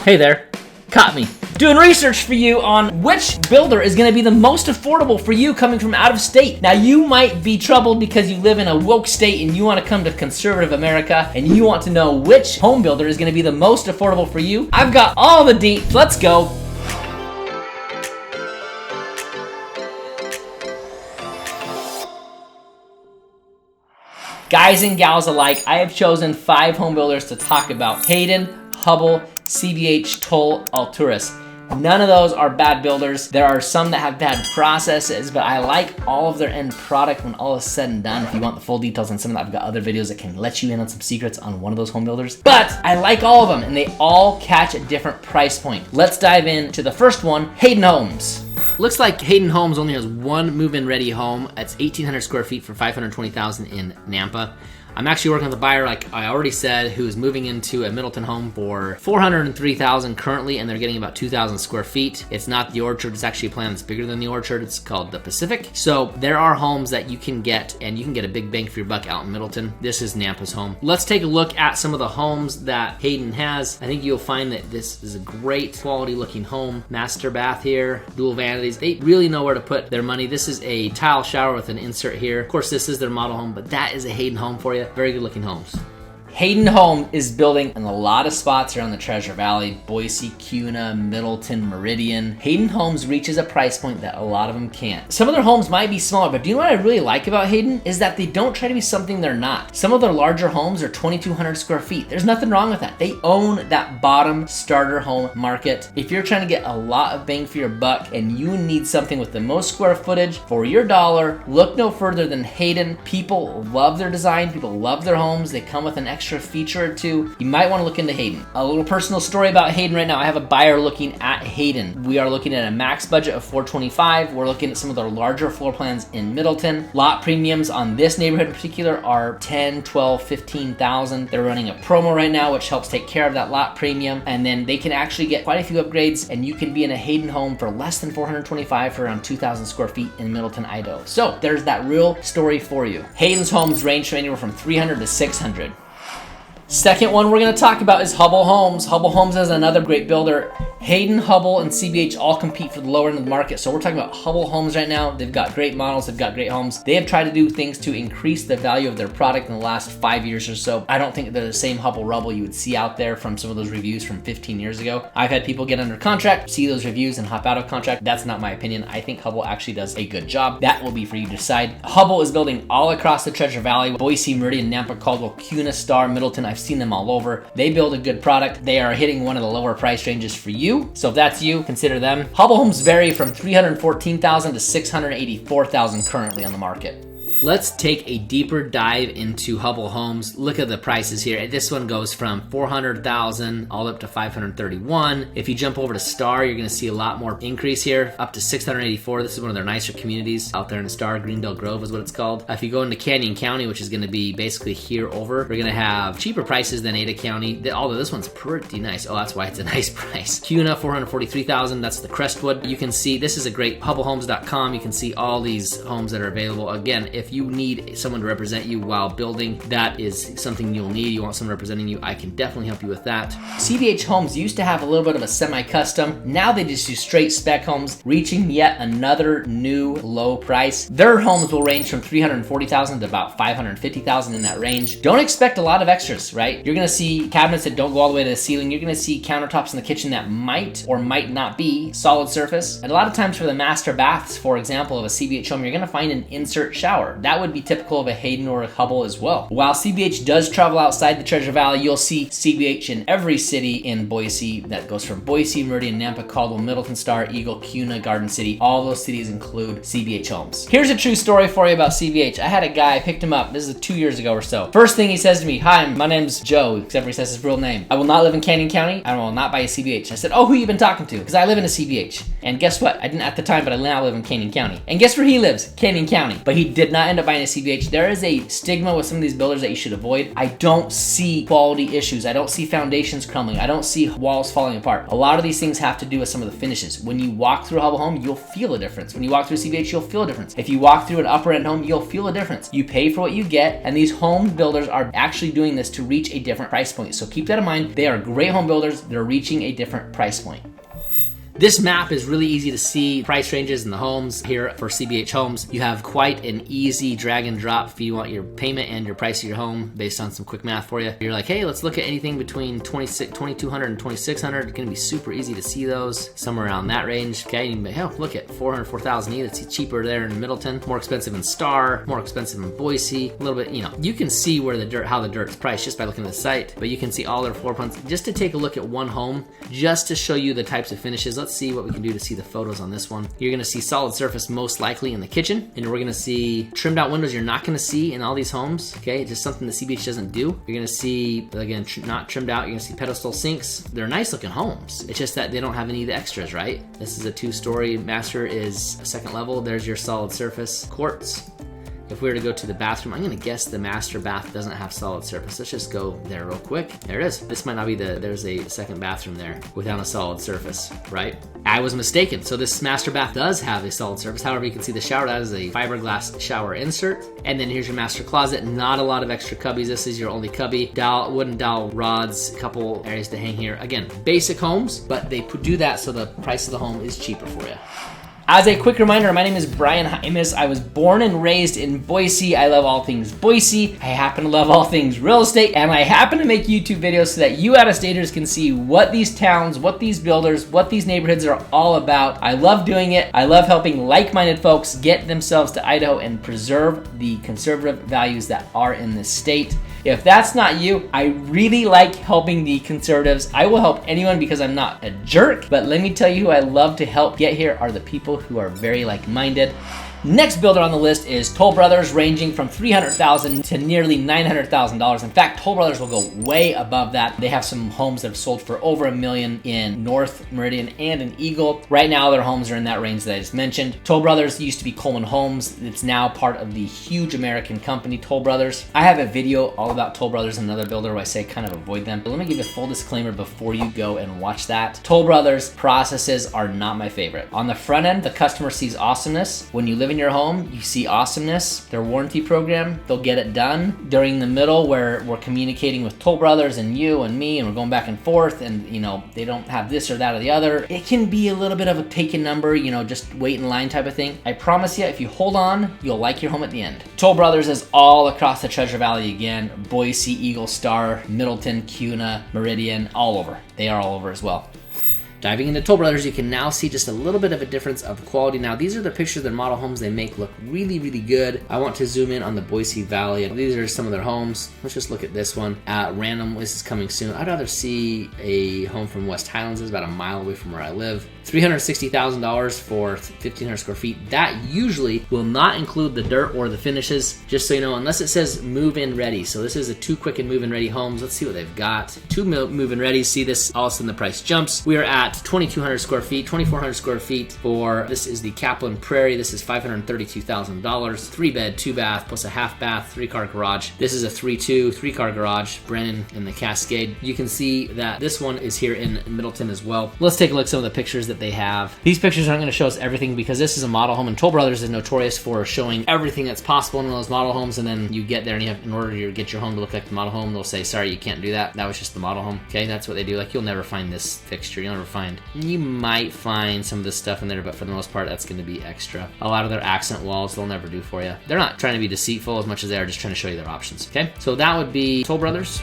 Hey there, caught me. Doing research for you on which builder is gonna be the most affordable for you coming from out of state. Now you might be troubled because you live in a woke state and you wanna come to conservative America and you want to know which home builder is gonna be the most affordable for you. I've got all the deets, let's go. Guys and gals alike, I have chosen 5 home builders to talk about. Hayden, Hubble, CBH, Toll, Alturas. None of those are bad builders. There are some that have bad processes, but I like all of their end product when all is said and done. If you want the full details on some of that, I've got other videos that can let you in on some secrets on one of those home builders. But I like all of them, and they all catch a different price point. Let's dive into the first one, Hayden Homes. Looks like Hayden Homes only has one move-in ready home. It's 1,800 square feet for $520,000 in Nampa. I'm actually working with a buyer, like I already said, who is moving into a Middleton home for $403,000 currently, and they're getting about 2,000 square feet. It's not the Orchard, it's actually a plan that's bigger than the Orchard. It's called the Pacific. So there are homes that you can get, and you can get a big bang for your buck out in Middleton. This is Nampa's home. Let's take a look at some of the homes that Hayden has. I think you'll find that this is a great quality looking home. Master bath here, dual vanities. They really know where to put their money. This is a tile shower with an insert here. Of course, this is their model home, but that is a Hayden home for you. Very good looking homes. Hayden Home is building in a lot of spots around the Treasure Valley, Boise, Kuna, Middleton, Meridian. Hayden Homes reaches a price point that a lot of them can't. Some of their homes might be smaller, but do you know what I really like about Hayden? Is that they don't try to be something they're not. Some of their larger homes are 2,200 square feet. There's nothing wrong with that. They own that bottom starter home market. If you're trying to get a lot of bang for your buck and you need something with the most square footage for your dollar, look no further than Hayden. People love their design. People love their homes. They come with an extra feature or two. You might want to look into Hayden. A little personal story about Hayden right now. I have a buyer looking at Hayden. We are looking at a max budget of $425,000. We're looking at some of their larger floor plans in Middleton. Lot premiums on this neighborhood in particular are $10,000, $12,000, $15,000. They're running a promo right now which helps take care of that lot premium, and then they can actually get quite a few upgrades, and you can be in a Hayden home for less than $425,000 for around 2,000 square feet in Middleton, Idaho. So there's that real story for you. Hayden's homes range from anywhere from $300,000 to $600,000. Second one we're going to talk about is Hubble Homes. Hubble Homes is another great builder. Hayden, Hubble, and CBH all compete for the lower end of the market. So we're talking about Hubble Homes right now. They've got great models. They've got great homes. They have tried to do things to increase the value of their product in the last 5 years or so. I don't think they're the same Hubble Rubble you would see out there from some of those reviews from 15 years ago. I've had people get under contract, see those reviews, and hop out of contract. That's not my opinion. I think Hubble actually does a good job. That will be for you to decide. Hubble is building all across the Treasure Valley, Boise, Meridian, Nampa, Caldwell, Kuna, Star, Middleton. I've seen them all over. They build a good product. They are hitting one of the lower price ranges for you. So if that's you, consider them. Hubble Homes vary from $314,000 to $684,000 currently on the market. Let's take a deeper dive into Hubble Homes. Look at the prices here. This one goes from $400,000 all up to $531,000. If you jump over to Star, you're gonna see a lot more increase here, up to $684,000. This is one of their nicer communities out there in Star. Greendale Grove is what it's called. If you go into Canyon County, which is gonna be basically here over, we're gonna have cheaper prices than Ada County, although this one's pretty nice. Oh, that's why it's a nice price. Kuna, $443,000, that's the Crestwood. You can see, this is a great hubblehomes.com. You can see all these homes that are available. Again, if you need someone to represent you while building, that is something you'll need. You want someone representing you, I can definitely help you with that. CBH Homes used to have a little bit of a semi-custom. Now they just do straight spec homes, reaching yet another new low price. Their homes will range from $340,000 to about $550,000 in that range. Don't expect a lot of extras, right? You're gonna see cabinets that don't go all the way to the ceiling. You're gonna see countertops in the kitchen that might or might not be solid surface. And a lot of times for the master baths, for example, of a CBH home, you're gonna find an insert shower. That would be typical of a Hayden or a Hubble as well. While CBH does travel outside the Treasure Valley, you'll see CBH in every city in Boise. That goes from Boise, Meridian, Nampa, Caldwell, Middleton, Star, Eagle, Kuna, Garden City. All those cities include CBH Homes. Here's a true story for you about CBH. I had a guy, I picked him up, this is 2 years ago or so. First thing he says to me, "Hi, my name's Joe," except for he says his real name. "I will not live in Canyon County. I will not buy a CBH." I said, "Oh, who you been talking to?" Because I live in a CBH. And guess what? I didn't at the time, but I now live in Canyon County. And guess where he lives? Canyon County. But he did not not end up buying a CBH, there is a stigma with some of these builders that you should avoid. I don't see quality issues. I don't see foundations crumbling. I don't see walls falling apart. A lot of these things have to do with some of the finishes. When you walk through a Hubble home, you'll feel a difference. When you walk through a CBH, you'll feel a difference. If you walk through an upper end home, you'll feel a difference. You pay for what you get, and these home builders are actually doing this to reach a different price point. So keep that in mind. They are great home builders. They're reaching a different price point. This map is really easy to see price ranges in the homes here for CBH Homes. You have quite an easy drag and drop if you want your payment and your price of your home based on some quick math for you. You're like, hey, let's look at anything between $2,200 and $2,600. It's gonna be super easy to see those, somewhere around that range. Okay, and hell, look at $400, $4,000. That's cheaper there in Middleton, more expensive in Star, more expensive in Boise, a little bit, you can see where how the dirt's priced just by looking at the site, but you can see all their floor plans. Just to take a look at one home, just to show you the types of finishes. Let's see what we can do to see the photos on this one. You're gonna see solid surface most likely in the kitchen, and we're gonna see trimmed out windows you're not gonna see in all these homes, okay? It's just something that CBH doesn't do. You're gonna see, again, not trimmed out, you're gonna see pedestal sinks. They're nice looking homes. It's just that they don't have any of the extras, right? This is a 2-story, master is a 2nd level. There's your solid surface quartz. If we were to go to the bathroom, I'm gonna guess the master bath doesn't have solid surface. Let's just go there real quick. There it is. This might not be there's a 2nd bathroom there without a solid surface, right? I was mistaken. So this master bath does have a solid surface. However, you can see the shower, that is a fiberglass shower insert. And then here's your master closet. Not a lot of extra cubbies. This is your only cubby. Wooden dowel rods, a couple areas to hang here. Again, basic homes, but they do that so the price of the home is cheaper for you. As a quick reminder, my name is Brian Hymas. I was born and raised in Boise. I love all things Boise. I happen to love all things real estate, and I happen to make YouTube videos so that you out-of-staters can see what these towns, what these builders, what these neighborhoods are all about. I love doing it. I love helping like-minded folks get themselves to Idaho and preserve the conservative values that are in this state. If that's not you, I really like helping the conservatives. I will help anyone because I'm not a jerk, but let me tell you who I love to help get here are the people who are very like-minded. Next builder on the list is Toll Brothers, ranging from $300,000 to nearly $900,000. In fact, Toll Brothers will go way above that. They have some homes that have sold for over $1 million in North Meridian and in Eagle. Right now, their homes are in that range that I just mentioned. Toll Brothers used to be Coleman Homes. It's now part of the huge American company, Toll Brothers. I have a video all about Toll Brothers and another builder where I say kind of avoid them. But let me give you a full disclaimer before you go and watch that. Toll Brothers processes are not my favorite. On the front end, the customer sees awesomeness. When you live in your home, you see awesomeness. Their warranty program, they'll get it done. During the middle where we're communicating with Toll Brothers and you and me and we're going back and forth and they don't have this or that or the other, it can be a little bit of a take a number, just wait in line type of thing. I promise you, if you hold on, you'll like your home at the end. Toll Brothers is all across the Treasure Valley again. Boise, Eagle, Star, Middleton, Kuna, Meridian, all over. They are all over as well. Diving into Toll Brothers, you can now see just a little bit of a difference of quality. Now, these are the pictures of their model homes they make look really, really good. I want to zoom in on the Boise Valley. These are some of their homes. Let's just look at this one. At random, this is coming soon. I'd rather see a home from West Highlands. It's about a mile away from where I live. $360,000 for 1,500 square feet. That usually will not include the dirt or the finishes, just so you know, unless it says move-in ready. So this is a 2 quick and move-in ready homes. Let's see what they've got. 2 move-in ready. See this, all of a sudden the price jumps. We are at 2,200 square feet, 2,400 square feet for, this is the Kaplan Prairie. This is $532,000. 3 bed, 2 bath, plus a half bath, 3-car garage. This is a 3-2, 3-car garage, Brennan in the Cascade. You can see that this one is here in Middleton as well. Let's take a look at some of the pictures that they have. These pictures aren't going to show us everything because this is a model home, and Toll Brothers is notorious for showing everything that's possible in those model homes, and then you get there and you have, in order to get your home to look like the model home, they'll say, sorry, you can't do that. That was just the model home. Okay, that's what they do. Like, you'll never find this fixture. You might find some of this stuff in there, but for the most part, that's going to be extra. A lot of their accent walls, they'll never do for you. They're not trying to be deceitful as much as they are just trying to show you their options. Okay, so that would be Toll Brothers.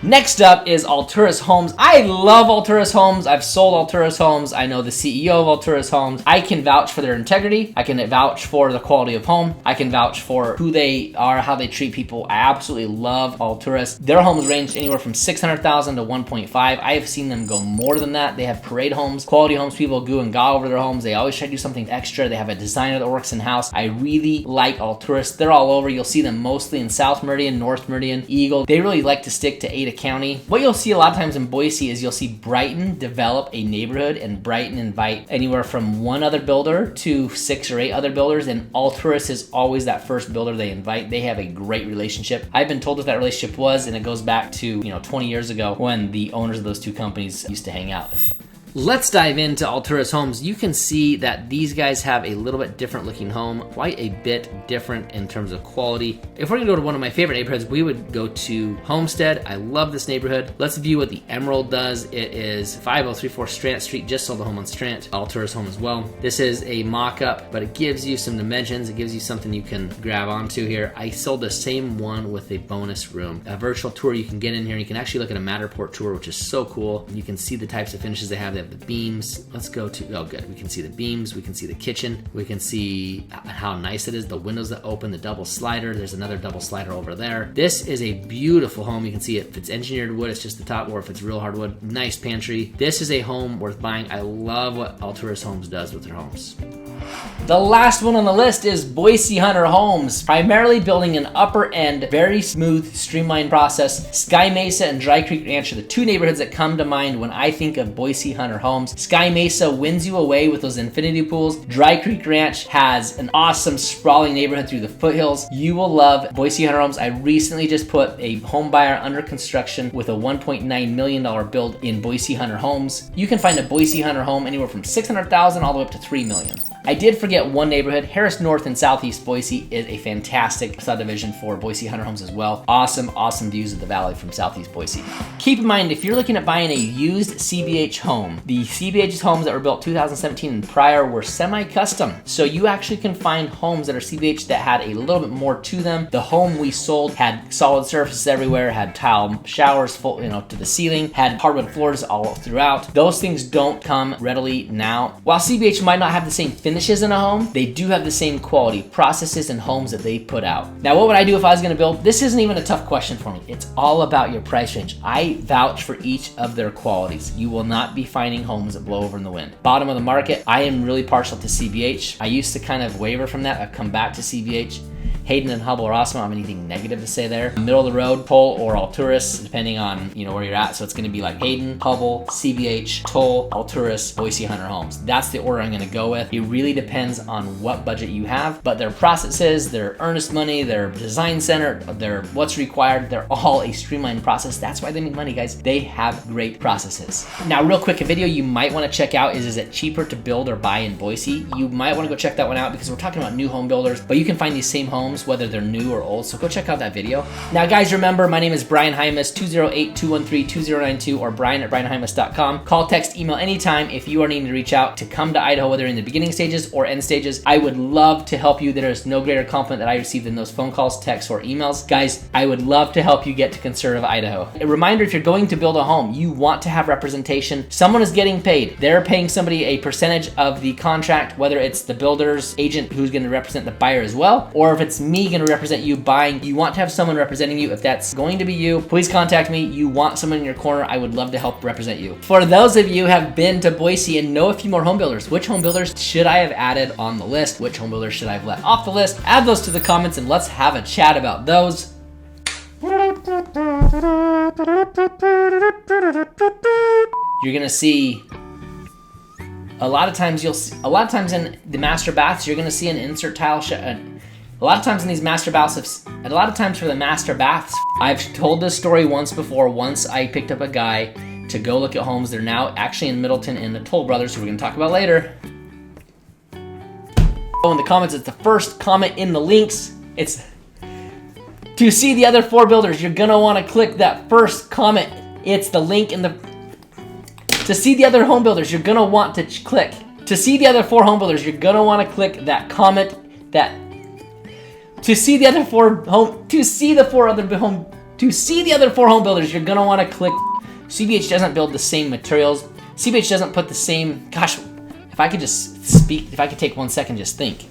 Next up is Alturas Homes. I love Alturas Homes. I've sold Alturas Homes. I know the CEO of Alturas Homes. I can vouch for their integrity. I can vouch for the quality of home. I can vouch for who they are, how they treat people. I absolutely love Alturas. Their homes range anywhere from $600,000 to $1.5. I have seen them go more than that. They have parade homes, quality homes. People goo and gaw over their homes. They always try to do something extra. They have a designer that works in-house. I really like Alturas. They're all over. You'll see them mostly in South Meridian, North Meridian, Eagle. They really like to stick to 8 Ada County. What you'll see a lot of times in Boise is you'll see Brighton develop a neighborhood, and Brighton invite anywhere from 1 other builder to 6 or 8 other builders, and Alturas is always that first builder they invite. They have a great relationship. I've been told what that relationship was, and it goes back to 20 years ago when the owners of those 2 companies used to hang out. Let's dive into Alturas Homes. You can see that these guys have a little bit different looking home, quite a bit different in terms of quality. If we're gonna go to one of my favorite neighborhoods, we would go to Homestead. I love this neighborhood. Let's view what the Emerald does. It is 5034 Strant Street, just sold a home on Strant, Alturas Home as well. This is a mock-up, but it gives you some dimensions. It gives you something you can grab onto here. I sold the same one with a bonus room. A virtual tour you can get in here. You can actually look at a Matterport tour, which is so cool. You can see the types of finishes they have. They have the beams. Let's go to, oh good, we can see the beams, we can see the kitchen, we can see how nice it is, the windows that open, the double slider. There's another double slider over there. This is a beautiful home. You can see it. If it's engineered wood, it's just the top, or if it's real hardwood, nice pantry. This is a home worth buying. I love what Alturas Homes does with their homes. The last one on the list is Boise Hunter Homes, primarily building an upper end, very smooth, streamlined process. Sky Mesa and Dry Creek Ranch are the 2 neighborhoods that come to mind when I think of Boise Hunter Homes. Sky Mesa wins you away with those infinity pools. Dry Creek Ranch has an awesome sprawling neighborhood through the foothills. You will love Boise Hunter Homes. I recently just put a home buyer under construction with a $1.9 million build in Boise Hunter Homes. You can find a Boise Hunter home anywhere from $600,000 all the way up to $3 million. I did forget one neighborhood. Harris North and Southeast Boise is a fantastic subdivision for Boise Hunter Homes as well. Awesome, awesome views of the valley from Southeast Boise. Keep in mind, if you're looking at buying a used CBH home, the CBH homes that were built 2017 and prior were semi-custom. So you actually can find homes that are CBH that had a little bit more to them. The home we sold had solid surfaces everywhere, had tile showers full, to the ceiling, had hardwood floors all throughout. Those things don't come readily now. While CBH might not have the same finishes in a home, they do have the same quality processes and homes that they put out. Now, what would I do if I was gonna build? This isn't even a tough question for me. It's all about your price range. I vouch for each of their qualities. You will not be finding homes that blow over in the wind. Bottom of the market, I am really partial to CBH. I used to kind of waver from that. I've come back to CBH. Hayden and Hubble are awesome. I don't have anything negative to say there. Middle of the road, Toll or Alturas, depending on where you're at. So it's gonna be like Hayden, Hubble, CBH, Toll, Alturas, Boise Hunter Homes. That's the order I'm gonna go with. It really depends on what budget you have, but their processes, their earnest money, their design center, their what's required, they're all a streamlined process. That's why they make money, guys. They have great processes. Now, real quick, a video you might wanna check out is it cheaper to build or buy in Boise? You might wanna go check that one out because we're talking about new home builders, but you can find these same homes whether they're new or old, so go check out that video. Now guys, remember, my name is Brian Hymas, 208-213-2092 or brian@brianhymas.com. Call, text, email anytime if you are needing to reach out to come to Idaho, whether in the beginning stages or end stages. I would love to help you. There is no greater compliment that I receive than those phone calls, texts, or emails. Guys, I would love to help you get to conservative Idaho. A reminder, if you're going to build a home, you want to have representation. Someone is getting paid. They're paying somebody a percentage of the contract, whether it's the builder's agent who's gonna represent the buyer as well, or if it's me gonna represent you buying. You want to have someone representing you. If that's going to be you, please contact me. You want someone in your corner, I would love to help represent you. For those of you who have been to Boise and know a few more home builders, which home builders should I have added on the list? Which home builders should I have let off the list? Add those to the comments and let's have a chat about those. You're gonna see a lot of times in the master baths, you're gonna see an insert tile a lot of times in these master baths, a lot of times for the master baths, I've told this story once before. Once I picked up a guy to go look at homes. They're now actually in Middleton in the Toll Brothers, who we're gonna talk about later. Oh, in the comments, it's the first comment in the links. It's to see the other 4 builders. You're gonna wanna click that first comment. It's the link in the, to see the other home builders, you're gonna want to click. To see the other 4 home builders, you're gonna wanna click that comment, to see the other 4 home builders, you're gonna wanna click. CBH doesn't build the same materials. CBH doesn't put the same, gosh, if I could just speak, if I could take 1 second, just think.